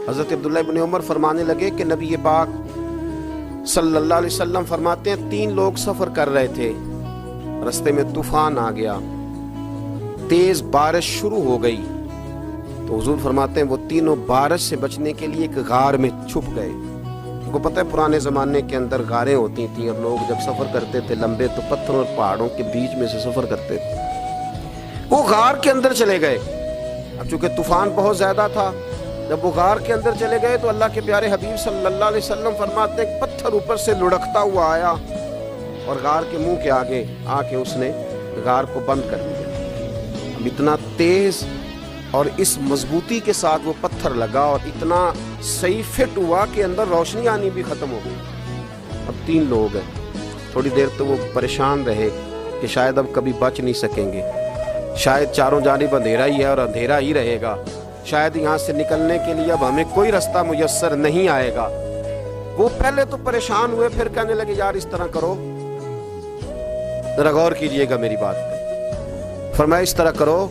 حضرت عبداللہ ابن عمر فرمانے لگے کہ نبی پاک صلی اللہ علیہ وسلم فرماتے ہیں 3 لوگ سفر کر رہے تھے، رستے میں طوفان آ گیا، تیز بارش شروع ہو گئی، تو حضور فرماتے ہیں وہ تینوں بارش سے بچنے کے لیے ایک غار میں چھپ گئے۔ کو پتہ ہے پرانے زمانے کے اندر غاریں ہوتی تھیں اور لوگ جب سفر کرتے تھے لمبے تو پتھروں اور پہاڑوں کے بیچ میں سے سفر کرتے تھے۔ وہ غار کے اندر چلے گئے، اب چونکہ طوفان بہت زیادہ تھا، جب وہ غار کے اندر چلے گئے تو اللہ کے پیارے حبیب صلی اللہ علیہ وسلم فرماتے ہیں پتھر اوپر سے لڑکتا ہوا آیا اور غار کے منہ کے آگے آ کے اس نے غار کو بند کر دیا۔ اب اتنا تیز اور اس مضبوطی کے ساتھ وہ پتھر لگا اور اتنا صحیح فٹ ہوا کہ اندر روشنی آنی بھی ختم ہو گئی۔ اب 3 لوگ ہیں، تھوڑی دیر تو وہ پریشان رہے کہ شاید اب کبھی بچ نہیں سکیں گے، شاید چاروں جانب اندھیرا ہی ہے اور اندھیرا ہی رہے گا، شاید یہاں سے نکلنے کے لیے اب ہمیں کوئی رستہ میسر نہیں آئے گا۔ وہ پہلے تو پریشان ہوئے، پھر کہنے لگے یار اس طرح کرو، ذرا غور کیجئے گا میری بات پہ۔ فرمایا اس طرح کرو،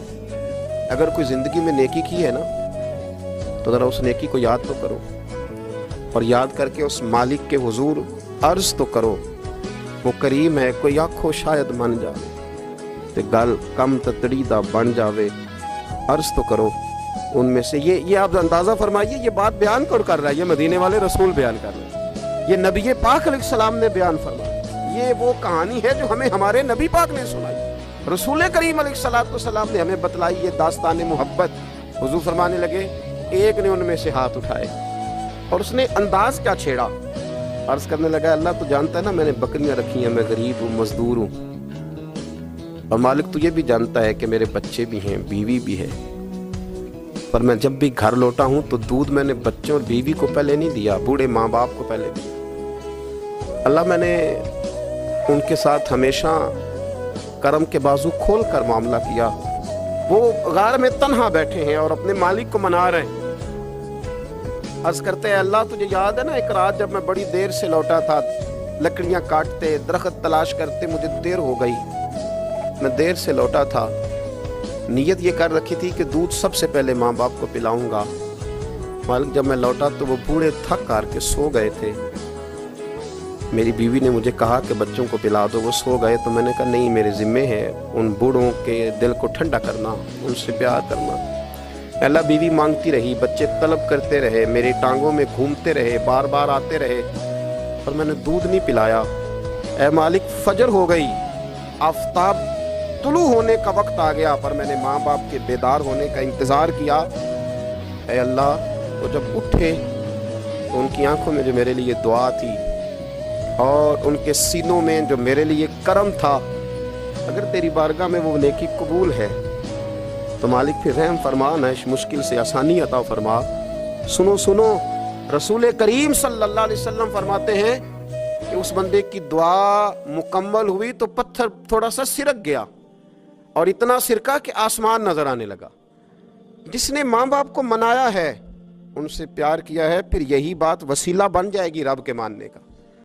اگر کوئی زندگی میں نیکی کی ہے نا تو ذرا اس نیکی کو یاد تو کرو اور یاد کر کے اس مالک کے حضور عرض تو کرو، وہ کریم ہے، کوئی آنکھوں شاید من جاوے تے گل کم تتڑی دا بن جاوے، عرض تو کرو ان میں سے۔ یہ آپ اندازہ فرمائیے یہ بات بیان کر رہا ہے، یہ مدینے والے رسول بیان کر رہے ہیں، یہ نبی پاک علیہ السلام نے بیان فرمایا، یہ وہ کہانی ہے جو ہمیں ہمارے نبی پاک نے سنائی، رسول کریم علیہ السلام نے ہمیں بتلائی، یہ داستان محبت۔ حضور فرمانے لگے ایک نے ان میں سے ہاتھ اٹھائے اور اس نے انداز کیا چھیڑا، عرض کرنے لگا اللہ تو جانتا ہے نا میں نے بکریاں رکھی ہیں، میں غریب ہوں، مزدور ہوں، اور مالک تو یہ بھی جانتا ہے کہ میرے بچے بھی ہیں، بیوی بھی ہے، پر میں جب بھی گھر لوٹا ہوں تو دودھ میں نے بچوں اور بیوی کو پہلے نہیں دیا، بوڑھے ماں باپ کو پہلے دیا۔ اللہ میں نے ان کے ساتھ ہمیشہ کرم کے بازو کھول کر معاملہ کیا، وہ غار میں تنہا بیٹھے ہیں اور اپنے مالک کو منا رہے ہیں۔ عرض کرتے ہیں اللہ تجھے یاد ہے نا ایک رات جب میں بڑی دیر سے لوٹا تھا، لکڑیاں کاٹتے درخت تلاش کرتے مجھے دیر ہو گئی، میں دیر سے لوٹا تھا، نیت یہ کر رکھی تھی کہ دودھ سب سے پہلے ماں باپ کو پلاؤں گا، مالک جب میں لوٹا تو وہ بوڑھے تھک کر کے سو گئے تھے، میری بیوی نے مجھے کہا کہ بچوں کو پلا دو، وہ سو گئے، تو میں نے کہا نہیں میرے ذمے ہے ان بوڑھوں کے دل کو ٹھنڈا کرنا، ان سے پیار کرنا۔ اللہ بیوی مانگتی رہی، بچے طلب کرتے رہے، میری ٹانگوں میں گھومتے رہے، بار بار آتے رہے، اور میں نے دودھ نہیں پلایا۔ اے مالک فجر ہو گئی، آفتاب طلوع ہونے کا وقت آ گیا، پر میں نے ماں باپ کے بیدار ہونے کا انتظار کیا۔ اے اللہ وہ جب اٹھے تو ان کی آنکھوں میں جو میرے لیے دعا تھی اور ان کے سینوں میں جو میرے لیے کرم تھا، اگر تیری بارگاہ میں وہ نیکی قبول ہے تو مالک پھر رحم فرما، نہ اس مشکل سے آسانی عطا فرما۔ سنو رسول کریم صلی اللہ علیہ وسلم فرماتے ہیں کہ اس بندے کی دعا مکمل ہوئی تو پتھر تھوڑا سا سرک گیا اور اتنا سرکا کہ آسمان نظر آنے لگا۔ جس نے ماں باپ کو منایا ہے، ان سے پیار کیا ہے، پھر یہی بات وسیلہ بن جائے گی رب کے ماننے کا۔